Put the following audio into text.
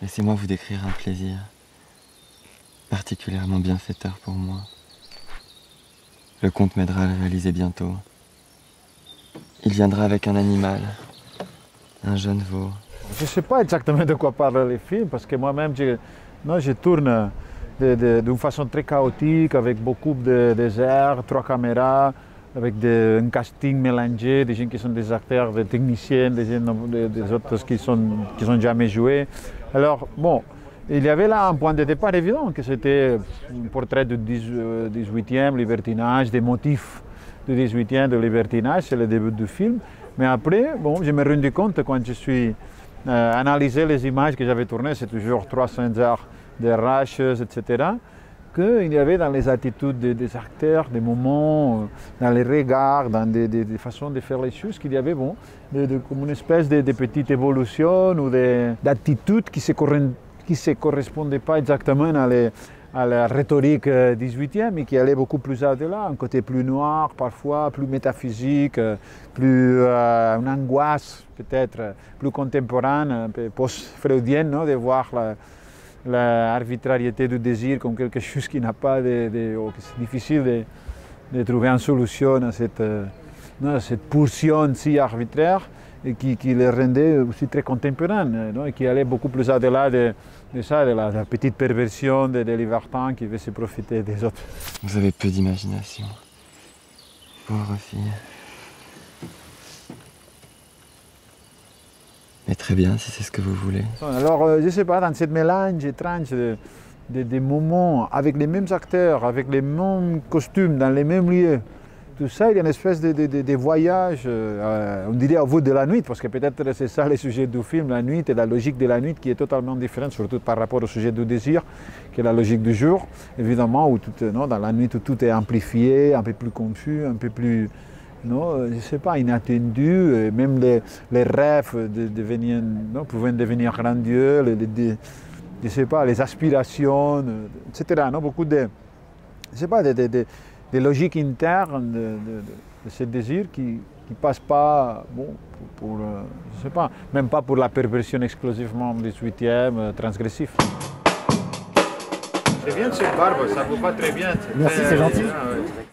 Laissez-moi vous décrire un plaisir particulièrement bienfaiteur pour moi. Le comte m'aidera à le réaliser bientôt. Il viendra avec un animal, un jeune veau. Je ne sais pas exactement de quoi parlent les films, parce que moi-même, je tourne d'une façon très chaotique, avec beaucoup de désert, 3 caméras, avec un casting mélangé, des gens qui sont des acteurs, des techniciens, des autres qui n'ont jamais joué. Alors, bon, il y avait là un point de départ évident, que c'était un portrait du 18e libertinage, des motifs du 18e de libertinage, c'est le début du film. Mais après, bon, je me suis rendu compte quand je suis analysé les images que j'avais tournées, c'est toujours 300 heures de rushes, etc., qu'il y avait dans les attitudes des acteurs, des moments, dans les regards, dans des façons de faire les choses, qu'il y avait bon, comme une espèce de petite évolution ou d'attitude qui ne se correspondait pas exactement à la rhétorique 18e, mais qui allait beaucoup plus au-delà, un côté plus noir parfois, plus métaphysique, plus une angoisse peut-être plus contemporaine, post-freudienne, non, de voir l'arbitrariété du désir comme quelque chose qui n'a pas c'est difficile de trouver une solution à cette pulsion si arbitraire et qui les rendait aussi très contemporaines, non, et qui allait beaucoup plus au-delà de ça, de la petite perversion des libertins qui veulent se profiter des autres. Vous avez peu d'imagination. Pauvre fille. Mais très bien, si c'est ce que vous voulez. Alors, je ne sais pas, dans ce mélange étrange de moments avec les mêmes acteurs, avec les mêmes costumes, dans les mêmes lieux, tout ça, il y a une espèce de voyage, on dirait au bout de la nuit, parce que peut-être c'est ça le sujet du film, la nuit et la logique de la nuit qui est totalement différente, surtout par rapport au sujet du désir, qui est la logique du jour, évidemment, où dans la nuit où tout est amplifié, un peu plus confus, un peu plus, non, je ne sais pas, inattendu, même les rêves pouvaient devenir grandieux, je sais pas, les aspirations, etc. Non, beaucoup de, je sais pas, des logiques internes de ce désir qui ne passent pas, bon, je sais pas, même pas pour la perversion exclusivement 18e, transgressif. C'est bien cette barbe, ça ne vaut pas très bien. Merci, c'est gentil.